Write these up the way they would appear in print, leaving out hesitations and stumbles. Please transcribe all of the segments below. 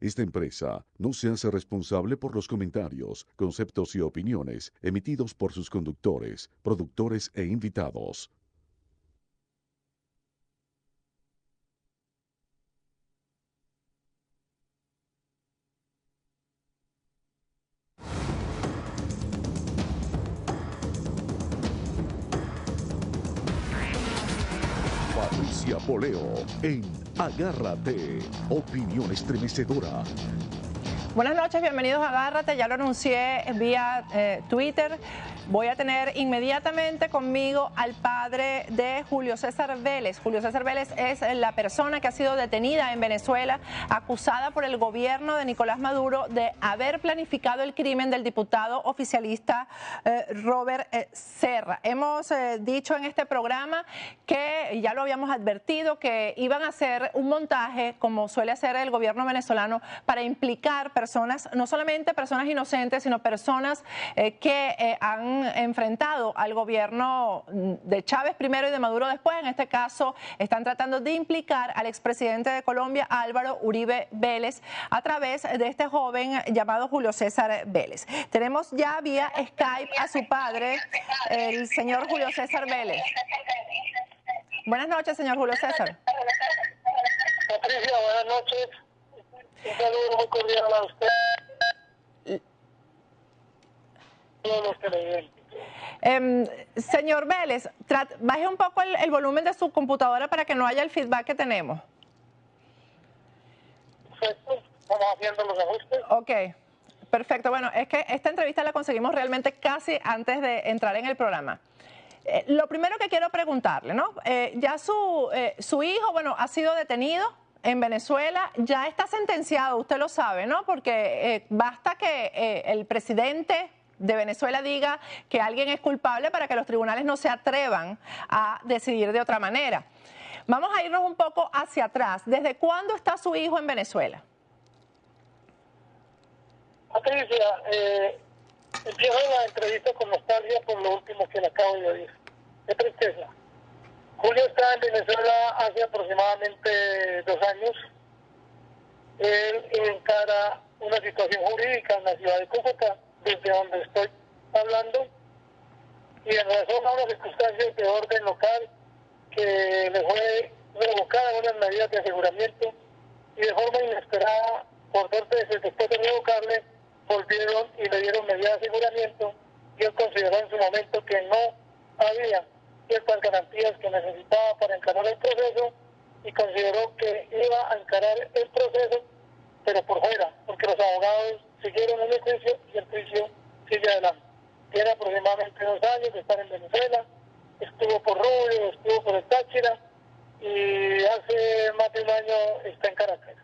Esta empresa no se hace responsable por los comentarios, conceptos y opiniones emitidos por sus conductores, productores e invitados. Patricia Poleo en Agárrate, opinión estremecedora. Buenas noches, bienvenidos a Agárrate. Ya lo anuncié vía Twitter. Voy a tener inmediatamente conmigo al padre de Julio César Vélez. Julio César Vélez es la persona que ha sido detenida en Venezuela, acusada por el gobierno de Nicolás Maduro de haber planificado el crimen del diputado oficialista Robert Serra. Hemos dicho en este programa que, ya lo habíamos advertido, que iban a hacer un montaje, como suele hacer el gobierno venezolano, para implicar personas, no solamente personas inocentes, sino personas que han enfrentado al gobierno de Chávez primero y de Maduro después. En este caso están tratando de implicar al expresidente de Colombia, Álvaro Uribe Vélez, a través de este joven llamado Julio César Vélez. Tenemos ya vía Skype a su padre, el señor Julio César Vélez. Buenas noches, señor Julio César. Patricia, buenas noches. Un saludo muy cordial a usted. Los televidentes. Señor Vélez, baje un poco el volumen de su computadora para que no haya el feedback que tenemos. Perfecto, vamos haciendo los ajustes. Ok, perfecto. Bueno, es que esta entrevista la conseguimos realmente casi antes de entrar en el programa. Lo primero que quiero preguntarle, ¿no? Ya su hijo, bueno, ha sido detenido en Venezuela, ya está sentenciado, usted lo sabe, ¿no? Porque basta que el presidente de Venezuela diga que alguien es culpable para que los tribunales no se atrevan a decidir de otra manera. Vamos a irnos un poco hacia atrás. ¿Desde cuándo está su hijo en Venezuela? Patricia, empiezo la entrevista con nostalgia por lo último que le acabo de oír. Qué tristeza. Julio está en Venezuela hace aproximadamente 2 años. Él encara una situación jurídica en la ciudad de Cúcuta, desde donde estoy hablando, y en razón a unas circunstancias de orden local que le fue revocada unas medidas de aseguramiento, y de forma inesperada, por suerte, después de revocarle, volvieron y le dieron medidas de aseguramiento, y él consideró en su momento que no había ciertas garantías que necesitaba para encarar el proceso, y consideró que iba a encarar el proceso, pero por fuera, porque los abogados siguieron en el juicio y el juicio sigue adelante. Tiene aproximadamente 2 años de estar en Venezuela, estuvo por Rubio, estuvo por el Táchira, y hace más de 1 año está en Caracas.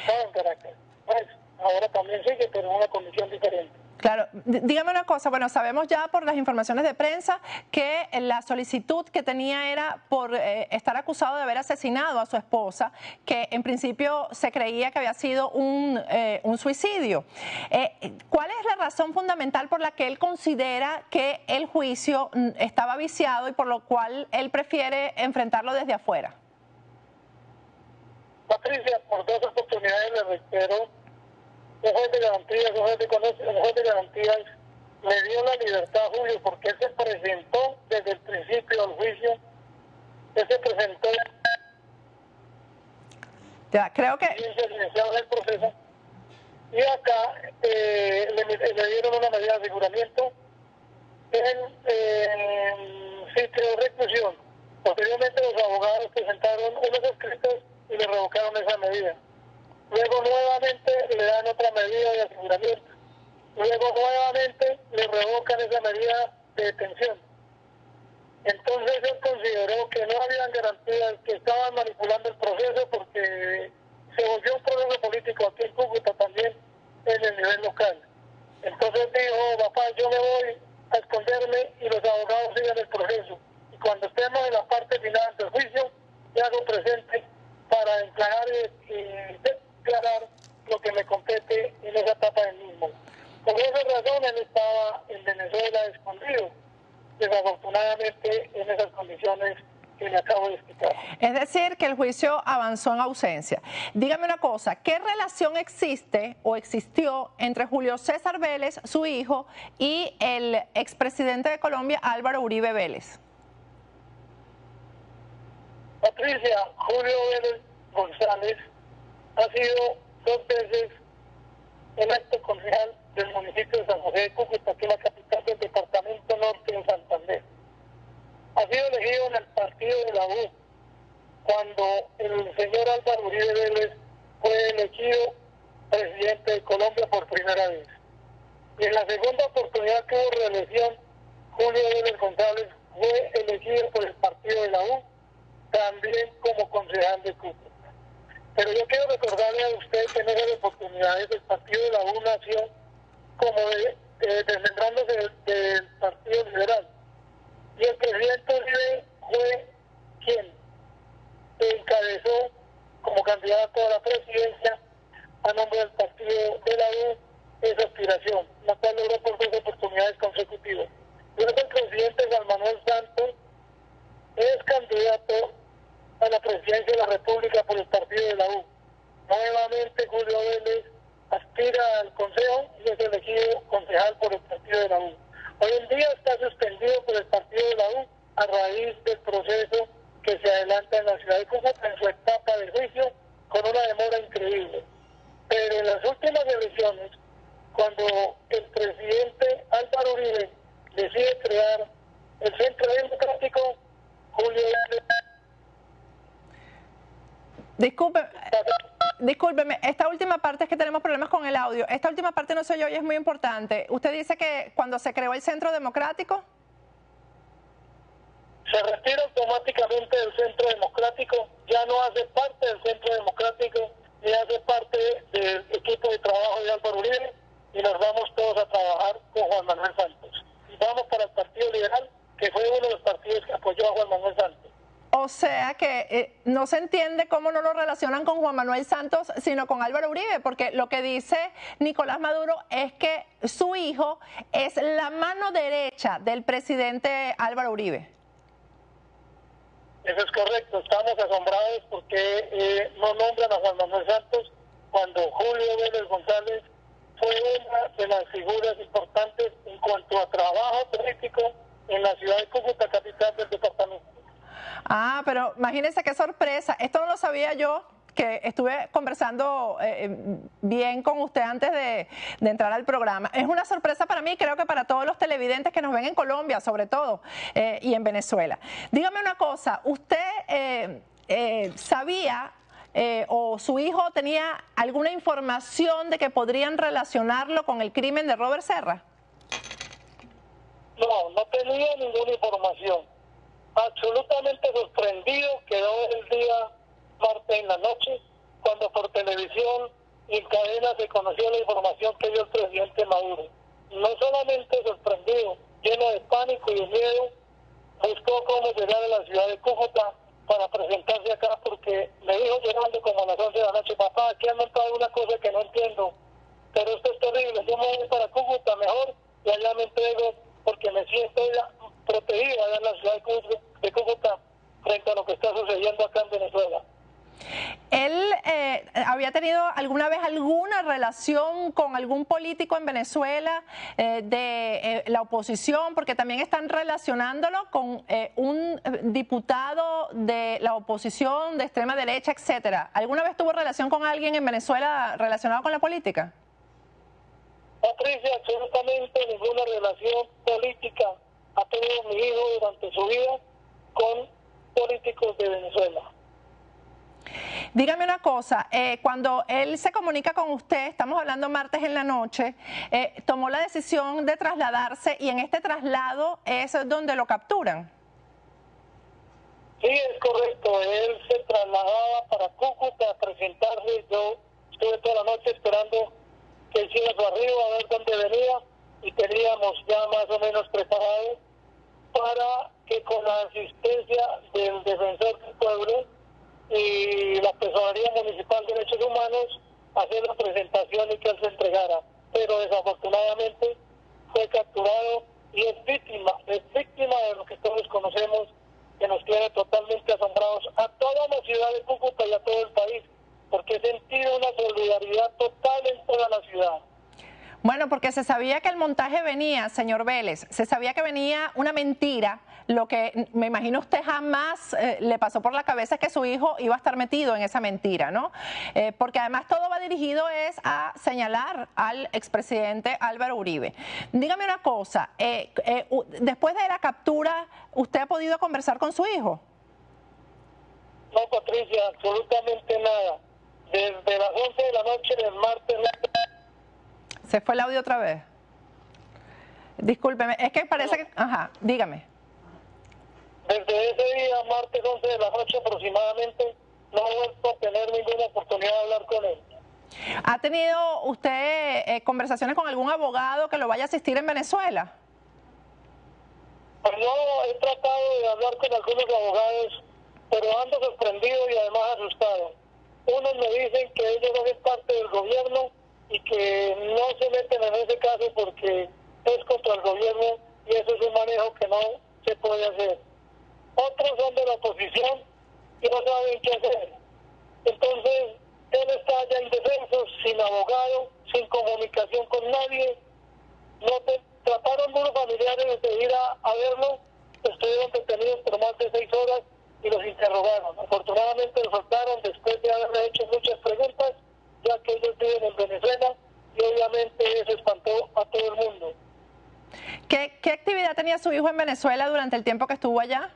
Estaba en Caracas. Pues ahora también sigue, pero en una condición diferente. Claro, dígame una cosa, bueno, sabemos ya por las informaciones de prensa que la solicitud que tenía era por estar acusado de haber asesinado a su esposa, que en principio se creía que había sido un suicidio. ¿Cuál es la razón fundamental por la que él considera que el juicio estaba viciado y por lo cual él prefiere enfrentarlo desde afuera? Patricia, por 2 oportunidades le reitero, un juez de garantías le dio la libertad a Julio porque él se presentó desde el principio del juicio. Él se presentó Ya, creo que iniciado el proceso, y acá le dieron una medida de aseguramiento en sitio de reclusión. Posteriormente los abogados presentaron unos escritos y le revocaron esa medida. Luego nuevamente le dan otra medida de aseguramiento. Luego nuevamente le revocan esa medida de detención. Entonces él consideró que no habían garantías, que estaban manipulando el proceso porque se volvió un proceso político aquí en Cúcuta también en el nivel local. Entonces dijo, papá, yo me voy a esconderme y los abogados sigan el proceso. Y cuando estemos en la parte final del juicio, me hago presente para declarar lo que me compete en esa etapa del mismo. Por esa razón él estaba en Venezuela escondido. Desafortunadamente en esas condiciones que le acabo de explicar. Es decir, que el juicio avanzó en ausencia. Dígame una cosa, ¿qué relación existe o existió entre Julio César Vélez, su hijo, y el expresidente de Colombia, Álvaro Uribe Vélez? Patricia, Julio Vélez González ha sido 2 veces electo concejal del municipio de San José de Cúcuta, que es la capital del departamento norte de Santander. Ha sido elegido en el partido de la U cuando el señor Álvaro Uribe Vélez fue elegido presidente de Colombia por primera vez. Y en la segunda oportunidad que hubo reelección, Julio Vélez González fue elegido por el partido de la U, también como concejal de Cúcuta. Pero yo quiero recordarle a usted que en esas oportunidades el partido de la U nació como desmembrándose del Partido Liberal. Y el presidente Uribe fue quien encabezó como candidato a la presidencia a nombre del partido de la U esa aspiración, la cual logró por 2 oportunidades consecutivas. Luego el presidente Juan Manuel Santos es candidato a la presidencia de la República por el partido de la U. Nuevamente Julio Vélez aspira al consejo y es elegido concejal por el partido de la U. Hoy en día está suspendido por el partido de la U a raíz del proceso que se adelanta en la ciudad de Cúcuta en su etapa de juicio con una demora increíble. Pero en las últimas elecciones, cuando el presidente Álvaro Uribe decide crear el Centro Democrático, Julio Vélez... Discúlpeme, esta última parte es que tenemos problemas con el audio. Esta última parte no se oye y es muy importante. Usted dice que cuando se creó el Centro Democrático... Se retira automáticamente del Centro Democrático, ya no hace parte del Centro Democrático, ni hace parte del equipo de trabajo de Álvaro Uribe, y nos vamos todos a trabajar con Juan Manuel Santos. Y vamos para el Partido Liberal, que fue uno de los partidos que apoyó a Juan Manuel Santos. O sea que no se entiende cómo no lo relacionan con Juan Manuel Santos, sino con Álvaro Uribe, porque lo que dice Nicolás Maduro es que su hijo es la mano derecha del presidente Álvaro Uribe. Eso es correcto, estamos asombrados porque no nombran a Juan Manuel Santos cuando Julio Vélez González fue una de las figuras importantes en cuanto a trabajo político en la ciudad de Cúcuta, capital del departamento. Ah, pero imagínense qué sorpresa. Esto no lo sabía yo, que estuve conversando bien con usted antes de entrar al programa. Es una sorpresa para mí, creo que para todos los televidentes que nos ven en Colombia, sobre todo, y en Venezuela. Dígame una cosa, ¿usted sabía o su hijo tenía alguna información de que podrían relacionarlo con el crimen de Robert Serra? No tenía ninguna información. Absolutamente sorprendido quedó el día martes en la noche, cuando por televisión y en cadena se conoció la información que dio el presidente Maduro. No solamente sorprendido, lleno de pánico y de miedo, buscó cómo llegar a la ciudad de Cúcuta para presentarse acá, porque me dijo llegando como a las 11 de la noche: papá, aquí han montado una cosa que no entiendo, pero esto es terrible, yo me voy para Cúcuta mejor y allá me entrego, porque me siento ya protegido allá en la ciudad de Cúcuta frente a lo que está sucediendo acá en Venezuela. ¿Él había tenido alguna vez alguna relación con algún político en Venezuela de la oposición? Porque también están relacionándolo con un diputado de la oposición de extrema derecha, etcétera. ¿Alguna vez tuvo relación con alguien en Venezuela relacionado con la política? Patricia, absolutamente ninguna relación política ha tenido mi hijo durante su vida con políticos de Venezuela. Dígame una cosa, cuando él se comunica con usted, estamos hablando martes en la noche, tomó la decisión de trasladarse y en este traslado es donde lo capturan. Sí, es correcto, él se trasladaba para Cúcuta a presentarse. Yo estuve toda la noche esperando que hiciera su arribo a ver dónde venía y teníamos ya más o menos preparado para que con la asistencia del defensor del pueblo y la Personería Municipal de Derechos Humanos hacer la presentación y que él se entregara. Pero desafortunadamente fue capturado y es víctima de lo que todos conocemos que nos tiene totalmente asombrados a toda la ciudad de Cúcuta y a todo el país, porque he sentido una solidaridad total en toda la ciudad. Bueno, porque se sabía que el montaje venía, señor Vélez, se sabía que venía una mentira. Lo que me imagino usted jamás le pasó por la cabeza es que su hijo iba a estar metido en esa mentira, ¿no? Porque además todo va dirigido es a señalar al expresidente Álvaro Uribe. Dígame una cosa, después de la captura, ¿usted ha podido conversar con su hijo? No, Patricia, absolutamente nada. Desde las 11 de la noche del martes... ¿Se fue el audio otra vez? Discúlpeme, es que parece que... Ajá, dígame. Desde ese día, martes 11 de la noche aproximadamente, no he vuelto a tener ninguna oportunidad de hablar con él. ¿Ha tenido usted conversaciones con algún abogado que lo vaya a asistir en Venezuela? Pues no, he tratado de hablar con algunos abogados, pero ando sorprendido y además asustado. Unos me dicen que ellos no son parte del gobierno y que no se meten en ese caso porque es contra el gobierno y eso es un manejo que no se puede hacer. Otros son de la oposición y no saben qué hacer. Entonces, él está ya indefenso, sin abogado, sin comunicación con nadie. Trataron unos familiares de ir a verlo, estuvieron detenidos por más de 6 horas y los interrogaron. Afortunadamente los soltaron después de haberle hecho muchas preguntas, ya que ellos viven en Venezuela y obviamente eso espantó a todo el mundo. ¿Qué actividad tenía su hijo en Venezuela durante el tiempo que estuvo allá?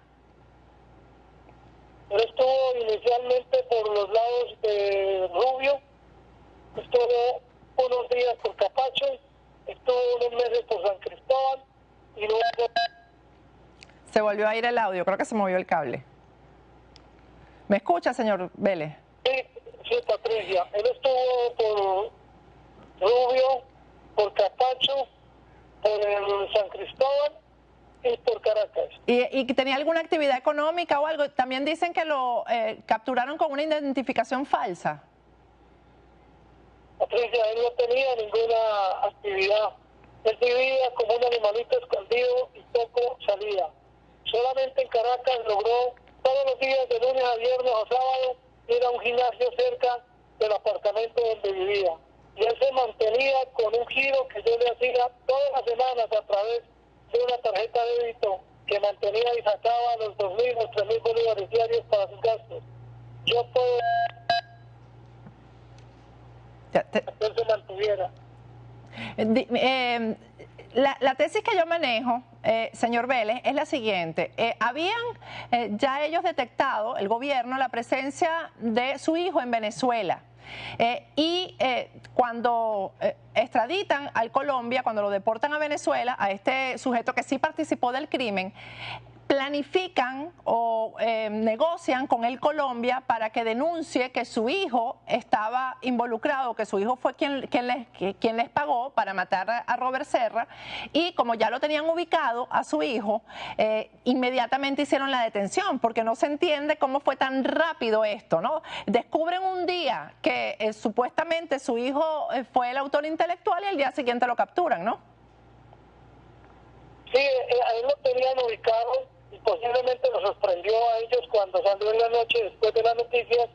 Él estuvo inicialmente por los lados de Rubio, estuvo unos días por Capacho, estuvo unos meses por San Cristóbal y luego... Se volvió a ir el audio, creo que se movió el cable. ¿Me escucha, señor Vélez? Sí, Patricia. Él estuvo por Rubio, por Capacho, por el San Cristóbal y por Caracas. ¿Y tenía alguna actividad económica o algo? También dicen que lo capturaron con una identificación falsa. Patricia, él no tenía ninguna actividad. Él vivía como un animalito escondido y poco salía. Solamente en Caracas logró todos los días, de lunes a viernes o sábado, ir a un gimnasio cerca del apartamento donde vivía. Y él se mantenía con un giro que yo le hacía todas las semanas a través de una tarjeta de débito que mantenía y sacaba los 2.000 o 3.000 bolívares diarios para sus gastos. Yo puedo... que él se mantuviera. La tesis que yo manejo, señor Vélez, es la siguiente. Habían ya ellos detectado, el gobierno, la presencia de su hijo en Venezuela. Y cuando extraditan al Colombia, cuando lo deportan a Venezuela, a este sujeto que sí participó del crimen, planifican o negocian con el Colombia para que denuncie que su hijo estaba involucrado, que su hijo fue quien les pagó para matar a Robert Serra, y como ya lo tenían ubicado a su hijo, inmediatamente hicieron la detención, porque no se entiende cómo fue tan rápido esto, ¿no? Descubren un día que supuestamente su hijo fue el autor intelectual y al día siguiente lo capturan, ¿no? Sí, a él lo tenían ubicado y posiblemente lo sorprendió a ellos cuando salió en la noche después de las noticias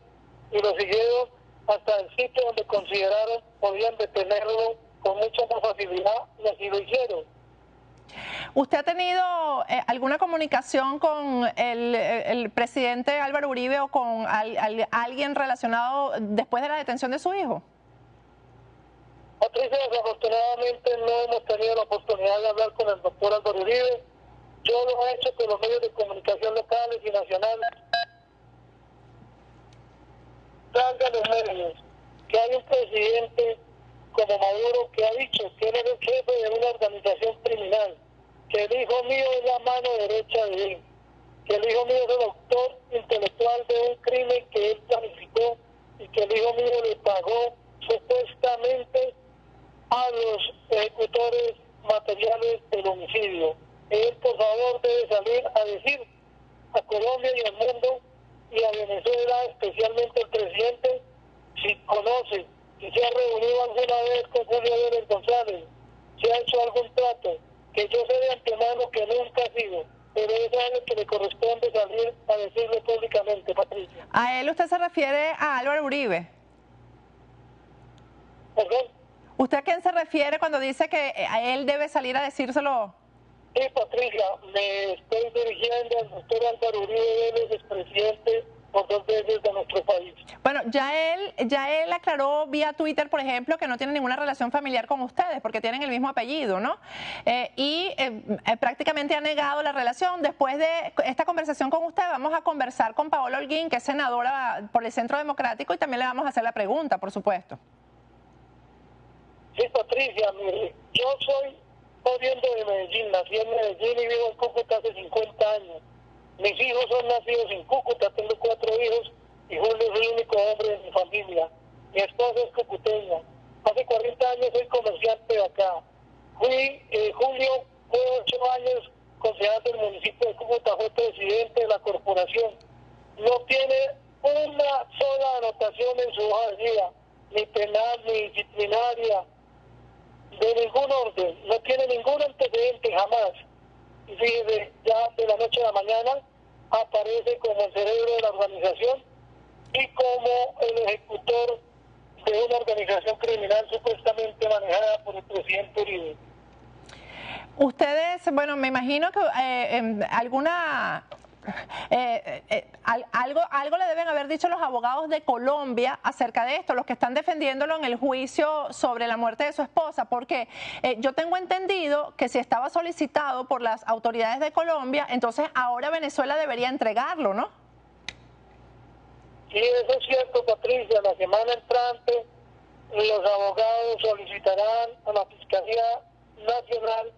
y lo siguieron hasta el sitio donde consideraron podían detenerlo con mucha más facilidad y así lo hicieron. ¿Usted ha tenido alguna comunicación con el presidente Álvaro Uribe o con alguien relacionado después de la detención de su hijo? Patricia, desafortunadamente no hemos tenido la oportunidad de hablar con el doctor Álvaro Uribe. Yo lo he hecho con los medios de comunicación locales y nacionales. Salgan los medios que hay un presidente como Maduro que ha dicho que él es el jefe de una organización criminal, que el hijo mío es la mano derecha de él, que el hijo mío es el autor intelectual de un crimen que él planificó y que el hijo mío le pagó supuestamente a los ejecutores materiales del homicidio. Él, por favor, debe salir a decir a Colombia y al mundo y a Venezuela, especialmente el presidente, si conoce, si se ha reunido alguna vez con Julio Vélez González, si ha hecho algún trato, que yo sé de antemano que nunca ha sido, pero es algo que le corresponde salir a decirlo públicamente, Patricia. ¿A él usted se refiere a Álvaro Uribe? ¿Perdón? ¿Usted a quién se refiere cuando dice que a él debe salir a decírselo? Sí, Patricia, me estoy dirigiendo al doctor Álvaro Uribe Vélez, expresidente por 2 veces de nuestro país. Bueno, ya él aclaró vía Twitter, por ejemplo, que no tiene ninguna relación familiar con ustedes porque tienen el mismo apellido, ¿no? Prácticamente ha negado la relación. Después de esta conversación con usted, vamos a conversar con Paola Holguín, que es senadora por el Centro Democrático, y también le vamos a hacer la pregunta, por supuesto. Sí, Patricia, mire, yo soy oriundo de Medellín, nací en Medellín y vivo en Cúcuta hace 50 años. Mis hijos son nacidos en Cúcuta, tengo 4 hijos y Julio es el único hombre de mi familia. Mi esposa es cucuteña. Hace 40 años soy comerciante de acá. Julio fue 8 años concejal del municipio de Cúcuta, fue presidente de la corporación. No tiene una sola anotación en su hoja de vida, ni penal, ni disciplinaria, de ningún orden. No tiene ningún antecedente jamás. Y fíjese, ya de la noche a la mañana aparece como el cerebro de la organización y como el ejecutor de una organización criminal supuestamente manejada por el presidente Uribe. Ustedes, bueno, me imagino que algo le deben haber dicho los abogados de Colombia acerca de esto, los que están defendiéndolo en el juicio sobre la muerte de su esposa, porque yo tengo entendido que si estaba solicitado por las autoridades de Colombia, entonces ahora Venezuela debería entregarlo, ¿no? Sí, eso es cierto, Patricia. La semana entrante los abogados solicitarán a la Fiscalía Nacional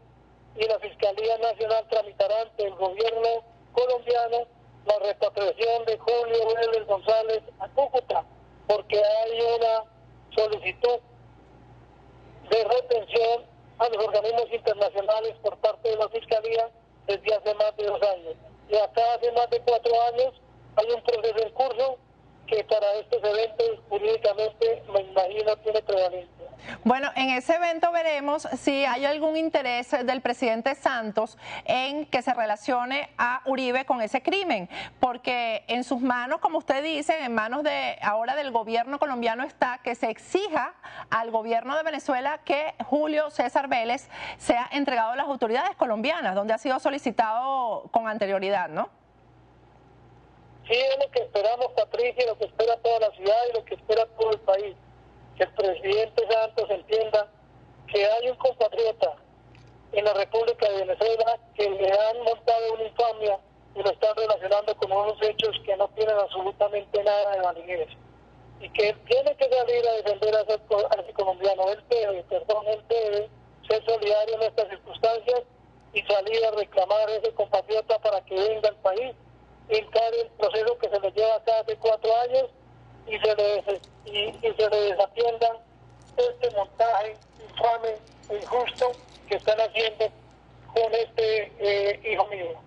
y la Fiscalía Nacional tramitará ante el gobierno colombiano la repatriación de Julio Vélez González a Cúcuta, porque hay una solicitud de retención a los organismos internacionales por parte de la Fiscalía desde hace más de 2 años. Y acá hace más de 4 años hay un proceso en curso que para estos eventos jurídicamente, me imagino, tiene prevalencia. Bueno, en ese evento veremos si hay algún interés del presidente Santos en que se relacione a Uribe con ese crimen, porque en sus manos, como usted dice, en manos de ahora del gobierno colombiano está que se exija al gobierno de Venezuela que Julio César Vélez sea entregado a las autoridades colombianas, donde ha sido solicitado con anterioridad, ¿no? Sí, es lo que esperamos, Patricia, lo que espera toda la ciudad y lo que espera todo el país. Que el presidente Santos entienda que hay un compatriota en la República de Venezuela que le han montado una infamia y lo están relacionando con unos hechos que no tienen absolutamente nada de validez. Y que él tiene que salir a defender a ese colombiano. Él debe ser solidario en estas circunstancias y salir a reclamar a ese compatriota para que venga al país y encare el proceso que se le lleva acá hace 4 años y se le desatienda este montaje infame e injusto que están haciendo con este hijo mío.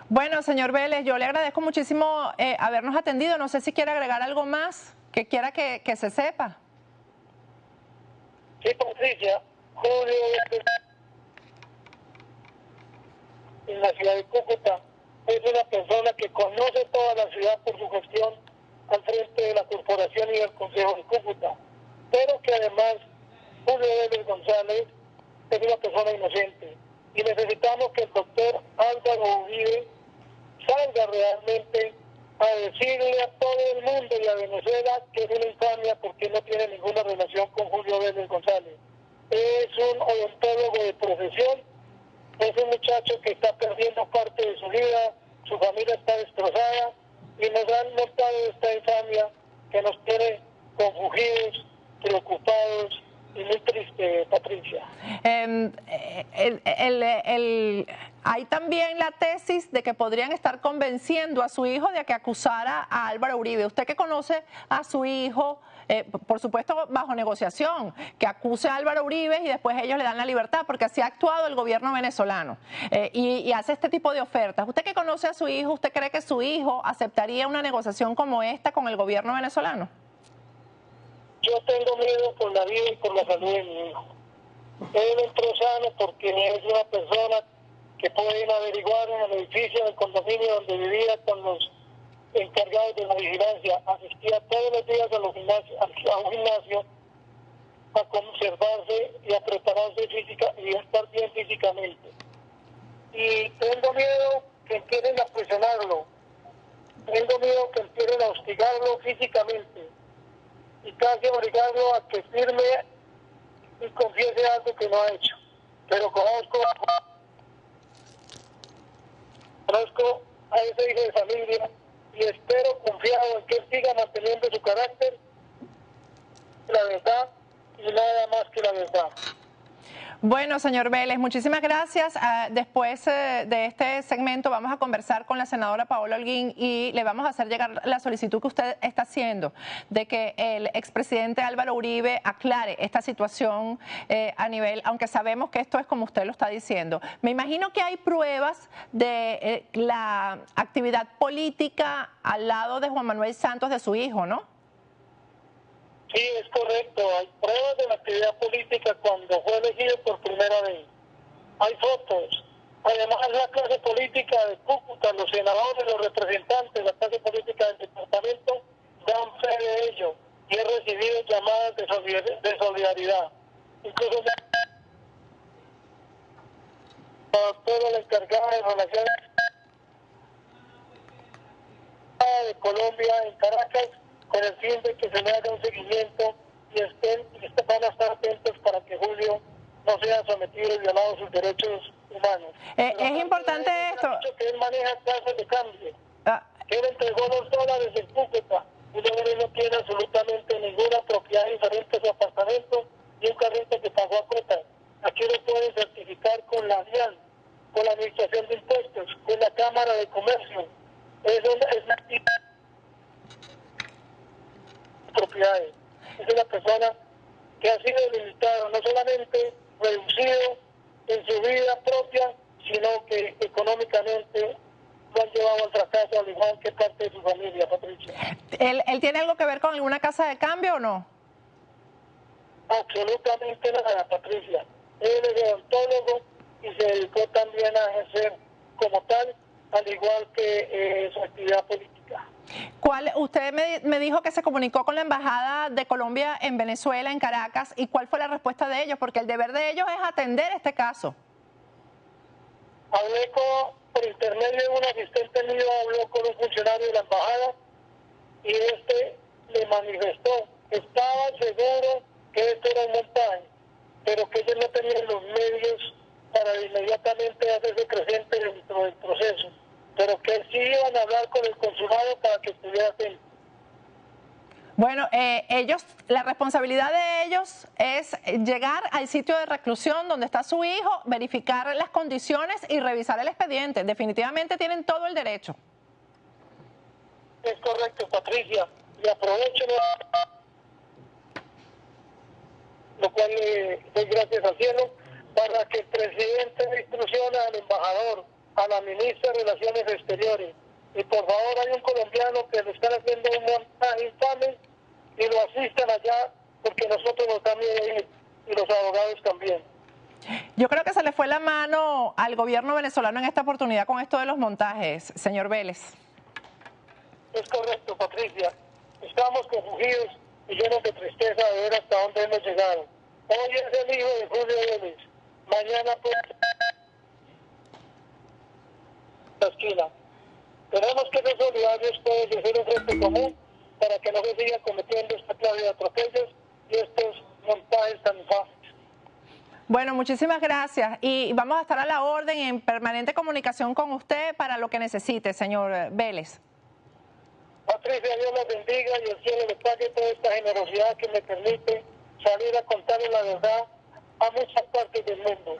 Bueno, señor Vélez, yo le agradezco muchísimo habernos atendido. No sé si quiere agregar algo más que quiera que se sepa. Sí, Patricia, Julio en la ciudad de Cúcuta es una persona que conoce toda la ciudad por su gestión al frente de la corporación y del Consejo de Cúcuta, pero que además Julio Vélez González es una persona inocente y necesitamos que el doctor Álvaro Uribe salga realmente a decirle a todo el mundo y a Venezuela que es una infamia porque no tiene ninguna relación con Julio Vélez González. Es un odontólogo de profesión, es un muchacho que está perdiendo parte de su vida, su familia está destrozada y nos han montado esta infamia que nos tiene confundidos, preocupados y muy tristes, Patricia. Hay también la tesis de que podrían estar convenciendo a su hijo de que acusara a Álvaro Uribe. Usted que conoce a su hijo, por supuesto bajo negociación, que acuse a Álvaro Uribe y después ellos le dan la libertad, porque así ha actuado el gobierno venezolano y hace este tipo de ofertas. Usted que conoce a su hijo, ¿usted cree que su hijo aceptaría una negociación como esta con el gobierno venezolano? Yo tengo miedo por la vida y por la salud de mi hijo. Él entró sano porque es una persona que pueden averiguar en el edificio del condominio donde vivía con los encargados de la vigilancia. Asistía todos los días a un gimnasio a conservarse y a prepararse física y a estar bien físicamente. Y tengo miedo que empiecen a presionarlo, tengo miedo que empiecen a hostigarlo físicamente y casi obligarlo a que firme y confiese algo que no ha hecho. Pero conozco a ese hijo de familia y espero, confiado en que él siga manteniendo su carácter, la verdad y nada más que la verdad. Bueno, señor Vélez, muchísimas gracias. Después de este segmento vamos a conversar con la senadora Paola Holguín y le vamos a hacer llegar la solicitud que usted está haciendo de que el expresidente Álvaro Uribe aclare esta situación a nivel, aunque sabemos que esto es como usted lo está diciendo. Me imagino que hay pruebas de la actividad política al lado de Juan Manuel Santos, de su hijo, ¿no? Sí, es correcto. Hay pruebas de la actividad política cuando fue elegido por primera vez. Hay fotos. Además, la clase política de Cúcuta, los senadores, los representantes, la clase política del departamento, dan fe de ello. Y he recibido llamadas de solidaridad. Incluso toda la encargada de relaciones de Colombia en Caracas, con el fin de que se le haga un seguimiento y van a estar atentos para que Julio no sea sometido y violado sus derechos humanos. Es importante esto. Que él maneja tasas de cambio. Que él entregó $2 en Cúcuta. Julio Vélez no tiene absolutamente ninguna propiedad diferente a su apartamento y un carrito que pagó a cuota. Aquí lo pueden certificar con la DIAN, con la Administración de Impuestos, con la Cámara de Comercio. Es una propiedades. Es una persona que ha sido limitado, no solamente reducido en su vida propia, sino que económicamente lo han llevado al fracaso, al igual que parte de su familia, Patricia. ¿Él tiene algo que ver con alguna casa de cambio o no? Absolutamente nada, Patricia. Él es odontólogo y se dedicó también a ejercer como tal, al igual que su actividad política. Usted me dijo que se comunicó con la Embajada de Colombia en Venezuela, en Caracas, ¿y cuál fue la respuesta de ellos? Porque el deber de ellos es atender este caso. Hablé por intermedio de un asistente mío, habló con un funcionario de la Embajada y le manifestó que estaba seguro que esto era un montaje, pero que ellos no tenían los medios para inmediatamente hacerse presente dentro del proceso, pero que sí iban a hablar con el consulado para que estuviera atento. Bueno, la responsabilidad de ellos es llegar al sitio de reclusión donde está su hijo, verificar las condiciones y revisar el expediente. Definitivamente tienen todo el derecho. Es correcto, Patricia. Y aprovecho lo cual le doy gracias al cielo, para que el presidente le instruccione al embajador, a la ministra de Relaciones Exteriores. Y por favor, hay un colombiano que le están haciendo un montaje infame y lo asistan allá, porque nosotros nos da miedo ir, y los abogados también. Yo creo que se le fue la mano al gobierno venezolano en esta oportunidad con esto de los montajes, señor Vélez. Es correcto, Patricia. Estamos confundidos y llenos de tristeza de ver hasta dónde hemos llegado. Hoy es el hijo de Julio Vélez. Mañana puede ser la esquina. Tenemos que ser solidarios todos y hacer un frente común para que no se sigan cometiendo esta clase de atropellos y estos montajes tan infames. Bueno, muchísimas gracias y vamos a estar a la orden en permanente comunicación con usted para lo que necesite, señor Vélez. Patricia, Dios los bendiga y el cielo les pague toda esta generosidad que me permite salir a contarle la verdad a muchas partes del mundo.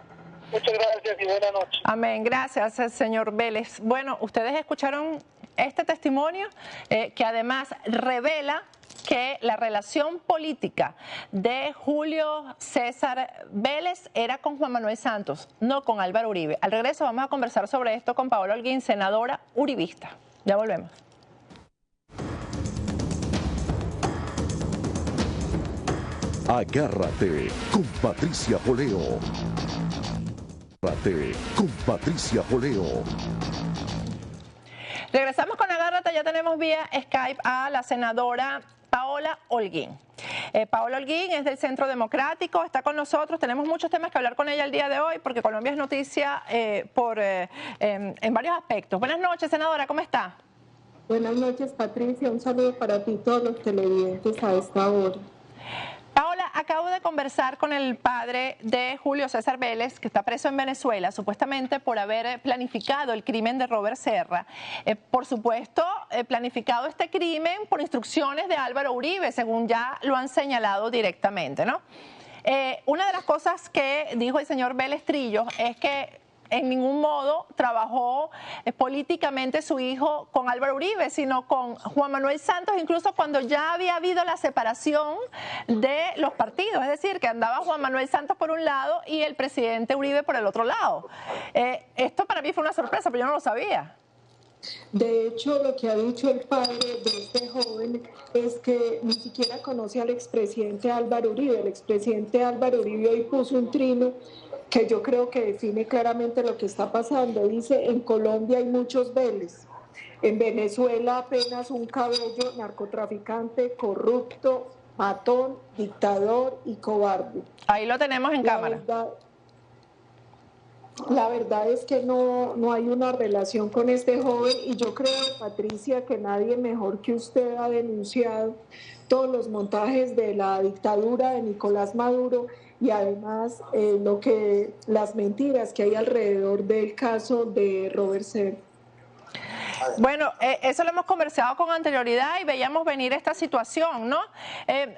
Muchas gracias y buenas noches. Amén. Gracias, señor Vélez. Bueno, ustedes escucharon este testimonio que además revela que la relación política de Julio César Vélez era con Juan Manuel Santos, no con Álvaro Uribe. Al regreso vamos a conversar sobre esto con Paola Holguín, senadora uribista. Ya volvemos. Agárrate con Patricia Poleo. Con Patricia Poleo. Regresamos con Agárrate, ya tenemos vía Skype a la senadora Paola Holguín. Paola Holguín es del Centro Democrático, está con nosotros, tenemos muchos temas que hablar con ella el día de hoy porque Colombia es noticia en varios aspectos. Buenas noches, senadora, ¿cómo está? Buenas noches, Patricia, un saludo para ti y todos los televidentes a esta hora. Paola, acabo de conversar con el padre de Julio César Vélez, que está preso en Venezuela, supuestamente por haber planificado el crimen de Robert Serra. Por supuesto, planificado este crimen por instrucciones de Álvaro Uribe, según ya lo han señalado directamente, ¿no? Una de las cosas que dijo el señor Vélez Trillo es que en ningún modo trabajó políticamente su hijo con Álvaro Uribe, sino con Juan Manuel Santos, incluso cuando ya había habido la separación de los partidos, es decir, que andaba Juan Manuel Santos por un lado y el presidente Uribe por el otro lado. Esto para mí fue una sorpresa, pero yo no lo sabía. De hecho, lo que ha dicho el padre de este joven es que ni siquiera conoce al expresidente Álvaro Uribe. El expresidente Álvaro Uribe hoy puso un trino que yo creo que define claramente lo que está pasando. Dice, en Colombia hay muchos Vélez, en Venezuela apenas un cabello, narcotraficante, corrupto, matón, dictador y cobarde. Ahí lo tenemos en cámara. La verdad es que no hay una relación con este joven y yo creo, Patricia, que nadie mejor que usted ha denunciado todos los montajes de la dictadura de Nicolás Maduro y además las mentiras que hay alrededor del caso de Robert Serra. Bueno, eso lo hemos conversado con anterioridad y veíamos venir esta situación, ¿no?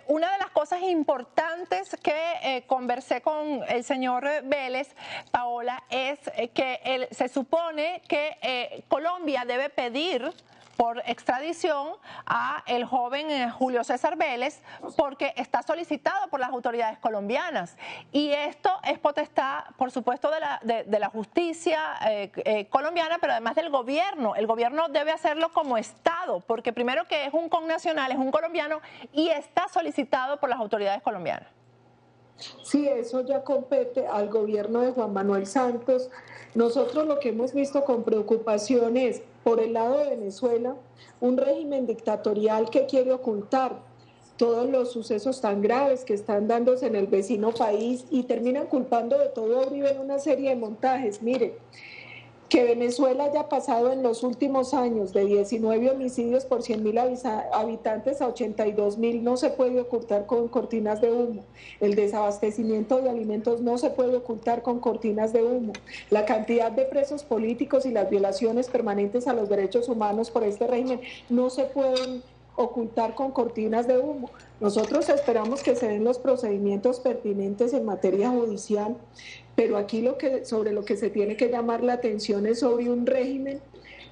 Una de las cosas importantes que conversé con el señor Vélez, Paola, es que se supone que Colombia debe pedir por extradición a el joven Julio César Vélez porque está solicitado por las autoridades colombianas y esto es potestad, por supuesto, de la justicia colombiana, pero además del gobierno. El gobierno debe hacerlo como Estado porque primero que es un connacional, es un colombiano y está solicitado por las autoridades colombianas. Sí, eso ya compete al gobierno de Juan Manuel Santos. Nosotros lo que hemos visto con preocupación es, por el lado de Venezuela, un régimen dictatorial que quiere ocultar todos los sucesos tan graves que están dándose en el vecino país y terminan culpando de todo a Uribe en una serie de montajes. Mire, que Venezuela haya pasado en los últimos años de 19 homicidios por 100.000 habitantes a 82.000 no se puede ocultar con cortinas de humo. El desabastecimiento de alimentos no se puede ocultar con cortinas de humo. La cantidad de presos políticos y las violaciones permanentes a los derechos humanos por este régimen no se pueden ocultar con cortinas de humo. Nosotros esperamos que se den los procedimientos pertinentes en materia judicial, pero aquí sobre lo que se tiene que llamar la atención es sobre un régimen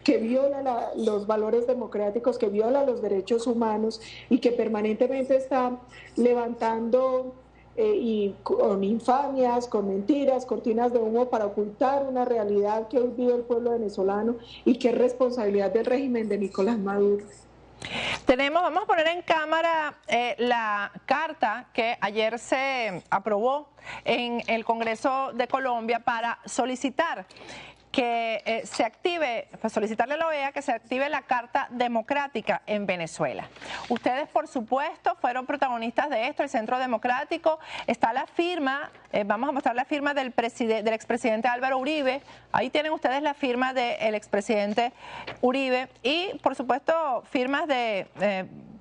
que viola los valores democráticos, que viola los derechos humanos y que permanentemente está levantando y con infamias, con mentiras, cortinas de humo para ocultar una realidad que hoy vive el pueblo venezolano y que es responsabilidad del régimen de Nicolás Maduro. Vamos a poner en cámara la carta que ayer se aprobó en el Congreso de Colombia para solicitar que se active, solicitarle a la OEA que se active la Carta Democrática en Venezuela. Ustedes, por supuesto, fueron protagonistas de esto, el Centro Democrático. Está la firma, vamos a mostrar la firma del expresidente Álvaro Uribe. Ahí tienen ustedes la firma del expresidente Uribe y, por supuesto, firmas de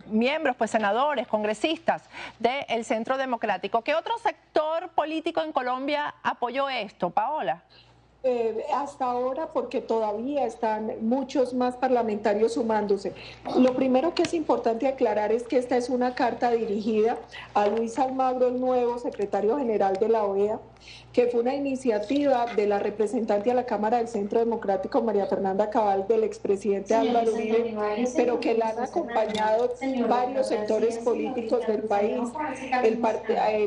miembros, pues senadores, congresistas del Centro Democrático. ¿Qué otro sector político en Colombia apoyó esto, Paola? Hasta ahora, porque todavía están muchos más parlamentarios sumándose. Lo primero que es importante aclarar es que esta es una carta dirigida a Luis Almagro, el nuevo secretario general de la OEA, que fue una iniciativa de la representante a la Cámara del Centro Democrático, María Fernanda Cabal, del expresidente Álvaro Uribe, pero que la han acompañado varios sectores políticos del país,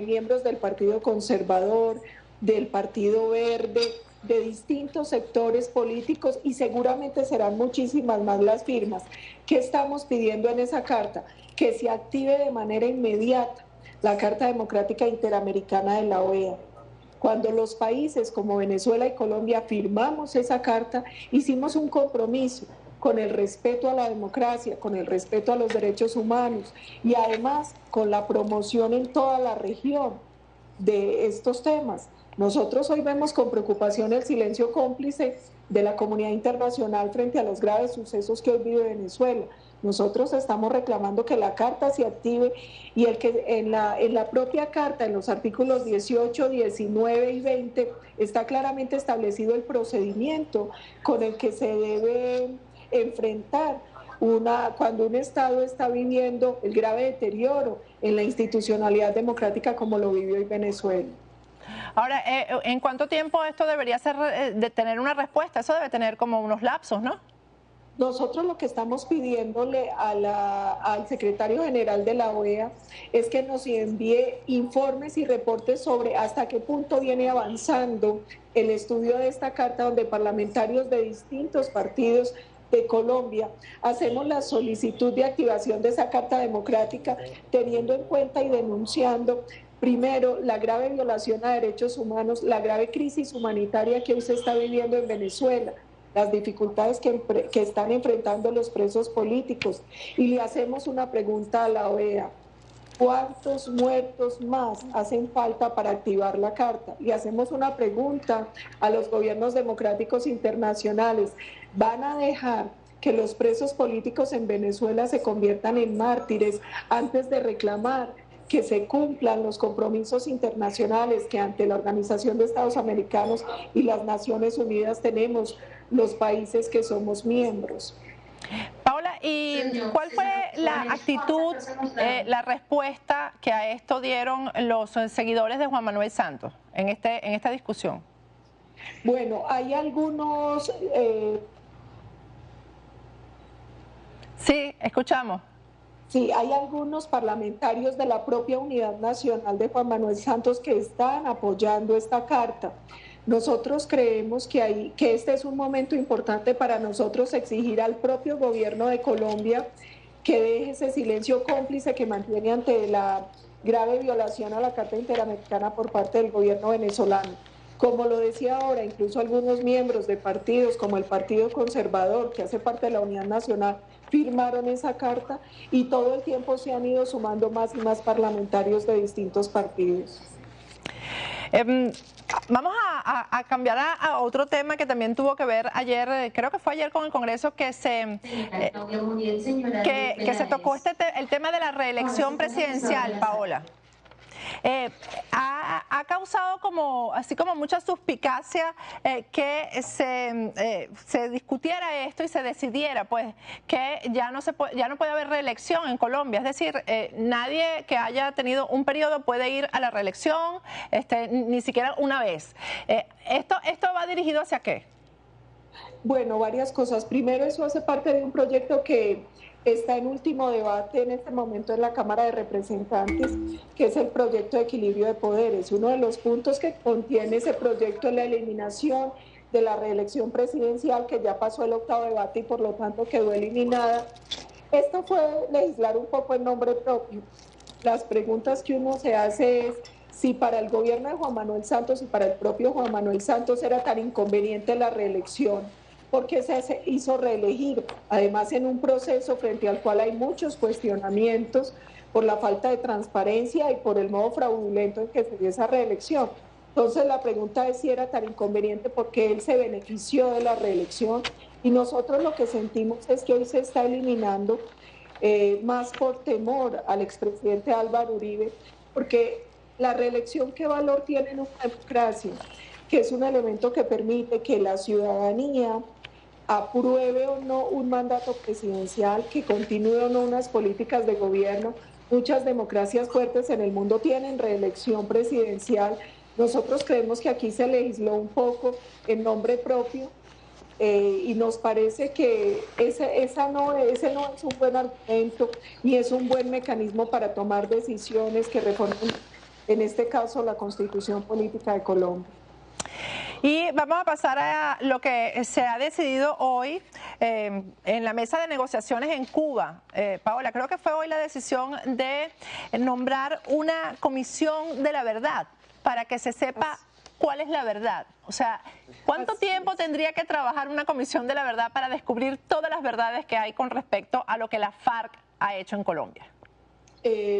miembros del Partido Conservador, del Partido Verde, de distintos sectores políticos y seguramente serán muchísimas más las firmas. ¿Qué estamos pidiendo en esa carta? Que se active de manera inmediata la Carta Democrática Interamericana de la OEA, Cuando los países como Venezuela y Colombia firmamos esa carta, hicimos un compromiso con el respeto a la democracia, con el respeto a los derechos humanos y además con la promoción en toda la región de estos temas. Nosotros hoy vemos con preocupación el silencio cómplice de la comunidad internacional frente a los graves sucesos que hoy vive Venezuela. Nosotros estamos reclamando que la carta se active y el que en la propia carta, en los artículos 18, 19 y 20, está claramente establecido el procedimiento con el que se debe enfrentar cuando un Estado está viviendo el grave deterioro en la institucionalidad democrática como lo vivió hoy Venezuela. Ahora, ¿en cuánto tiempo esto debería de tener una respuesta? Eso debe tener como unos lapsos, ¿no? Nosotros lo que estamos pidiéndole al secretario general de la OEA es que nos envíe informes y reportes sobre hasta qué punto viene avanzando el estudio de esta carta, donde parlamentarios de distintos partidos de Colombia hacemos la solicitud de activación de esa carta democrática, teniendo en cuenta y denunciando primero la grave violación a derechos humanos, la grave crisis humanitaria que hoy se está viviendo en Venezuela, las dificultades que están enfrentando los presos políticos. Y le hacemos una pregunta a la OEA: ¿cuántos muertos más hacen falta para activar la carta? Y hacemos una pregunta a los gobiernos democráticos internacionales: ¿van a dejar que los presos políticos en Venezuela se conviertan en mártires antes de reclamar que se cumplan los compromisos internacionales que ante la Organización de Estados Americanos y las Naciones Unidas tenemos los países que somos miembros? Paola, ¿y cuál fue la actitud, la respuesta que a esto dieron los seguidores de Juan Manuel Santos en esta discusión? Bueno, hay algunos... Sí, escuchamos. Sí, hay algunos parlamentarios de la propia Unidad Nacional de Juan Manuel Santos que están apoyando esta carta. Nosotros creemos que este es un momento importante para nosotros exigir al propio gobierno de Colombia que deje ese silencio cómplice que mantiene ante la grave violación a la Carta Interamericana por parte del gobierno venezolano. Como lo decía ahora, incluso algunos miembros de partidos como el Partido Conservador, que hace parte de la Unidad Nacional, firmaron esa carta y todo el tiempo se han ido sumando más y más parlamentarios de distintos partidos. Vamos a cambiar a otro tema que también tuvo que ver ayer, creo que fue ayer con el Congreso, que se tocó el tema de la reelección presidencial, Paola. Ha causado así como mucha suspicacia que se discutiera esto y se decidiera pues que ya no puede haber reelección en Colombia, es decir, nadie que haya tenido un periodo puede ir a la reelección, ni siquiera una vez. ¿Esto va dirigido hacia qué? Bueno, varias cosas. Primero, eso hace parte de un proyecto que está en último debate en este momento en la Cámara de Representantes, que es el proyecto de equilibrio de poderes. Uno de los puntos que contiene ese proyecto es la eliminación de la reelección presidencial, que ya pasó el octavo debate y por lo tanto quedó eliminada. Esto fue legislar un poco en nombre propio. Las preguntas que uno se hace es si para el gobierno de Juan Manuel Santos y para el propio Juan Manuel Santos era tan inconveniente la reelección, porque se hizo reelegir, además en un proceso frente al cual hay muchos cuestionamientos por la falta de transparencia y por el modo fraudulento en que se dio esa reelección. Entonces la pregunta es si era tan inconveniente porque él se benefició de la reelección y nosotros lo que sentimos es que hoy se está eliminando más por temor al expresidente Álvaro Uribe, porque la reelección, ¿qué valor tiene en una democracia? Que es un elemento que permite que la ciudadanía apruebe o no un mandato presidencial, que continúe o no unas políticas de gobierno. Muchas democracias fuertes en el mundo tienen reelección presidencial. Nosotros creemos que aquí se legisló un poco en nombre propio y nos parece que ese no es un buen argumento ni es un buen mecanismo para tomar decisiones que reformen, en este caso, la Constitución Política de Colombia. Y vamos a pasar a lo que se ha decidido hoy en la mesa de negociaciones en Cuba. Paola, creo que fue hoy la decisión de nombrar una comisión de la verdad para que se sepa cuál es la verdad. O sea, ¿cuánto tiempo tendría que trabajar una comisión de la verdad para descubrir todas las verdades que hay con respecto a lo que la FARC ha hecho en Colombia?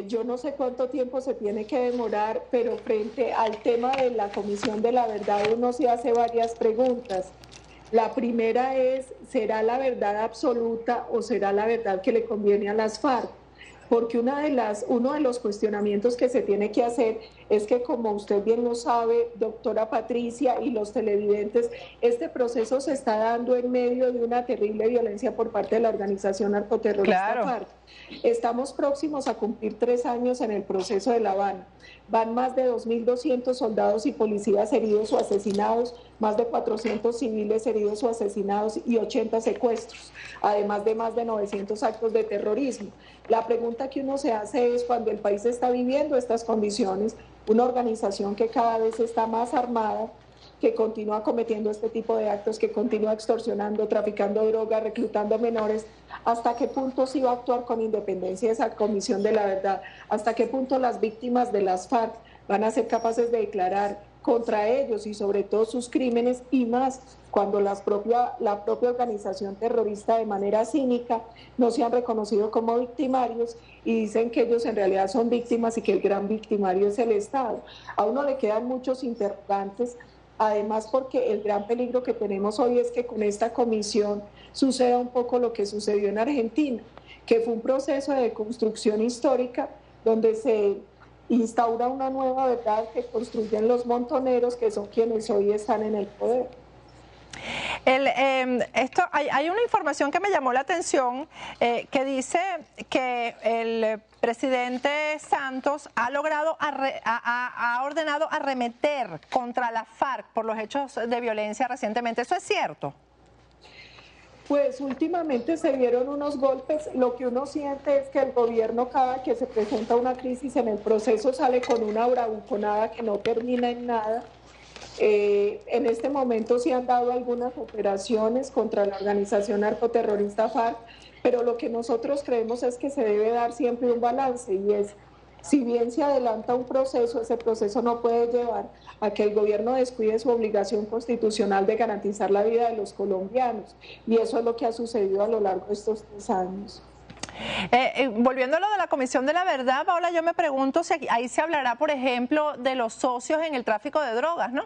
Yo no sé cuánto tiempo se tiene que demorar, pero frente al tema de la Comisión de la Verdad uno se hace varias preguntas. La primera es, ¿será la verdad absoluta o será la verdad que le conviene a las FARC? Porque uno de los cuestionamientos que se tiene que hacer es que, como usted bien lo sabe, doctora Patricia y los televidentes, este proceso se está dando en medio de una terrible violencia por parte de la organización narcoterrorista FARC. Estamos próximos a cumplir 3 años en el proceso de La Habana. Van más de 2.200 soldados y policías heridos o asesinados, más de 400 civiles heridos o asesinados y 80 secuestros, además de más de 900 actos de terrorismo. La pregunta que uno se hace es, cuando el país está viviendo estas condiciones, una organización que cada vez está más armada, que continúa cometiendo este tipo de actos, que continúa extorsionando, traficando drogas, reclutando menores, ¿hasta qué punto sí va a actuar con independencia esa Comisión de la Verdad? ¿Hasta qué punto las víctimas de las FARC van a ser capaces de declarar contra ellos y sobre todo sus crímenes, y más cuando la propia organización terrorista de manera cínica no se han reconocido como victimarios y dicen que ellos en realidad son víctimas y que el gran victimario es el Estado? A uno le quedan muchos interrogantes. Además, porque el gran peligro que tenemos hoy es que con esta comisión suceda un poco lo que sucedió en Argentina, que fue un proceso de construcción histórica donde se instaura una nueva verdad que construyen los montoneros, que son quienes hoy están en el poder. Hay una información que me llamó la atención que dice que el presidente Santos ha ordenado arremeter contra la FARC por los hechos de violencia recientemente. ¿Eso es cierto? Pues últimamente se dieron unos golpes. Lo que uno siente es que el gobierno, cada que se presenta una crisis en el proceso, sale con una bravuconada que no termina en nada. En este momento sí han dado algunas operaciones contra la organización narcoterrorista FARC, pero lo que nosotros creemos es que se debe dar siempre un balance, y es, si bien se adelanta un proceso, ese proceso no puede llevar a que el gobierno descuide su obligación constitucional de garantizar la vida de los colombianos, y eso es lo que ha sucedido a lo largo de estos 3 años. Volviendo a lo de la Comisión de la Verdad, Paola, yo me pregunto si ahí se hablará, por ejemplo, de los socios en el tráfico de drogas, ¿no?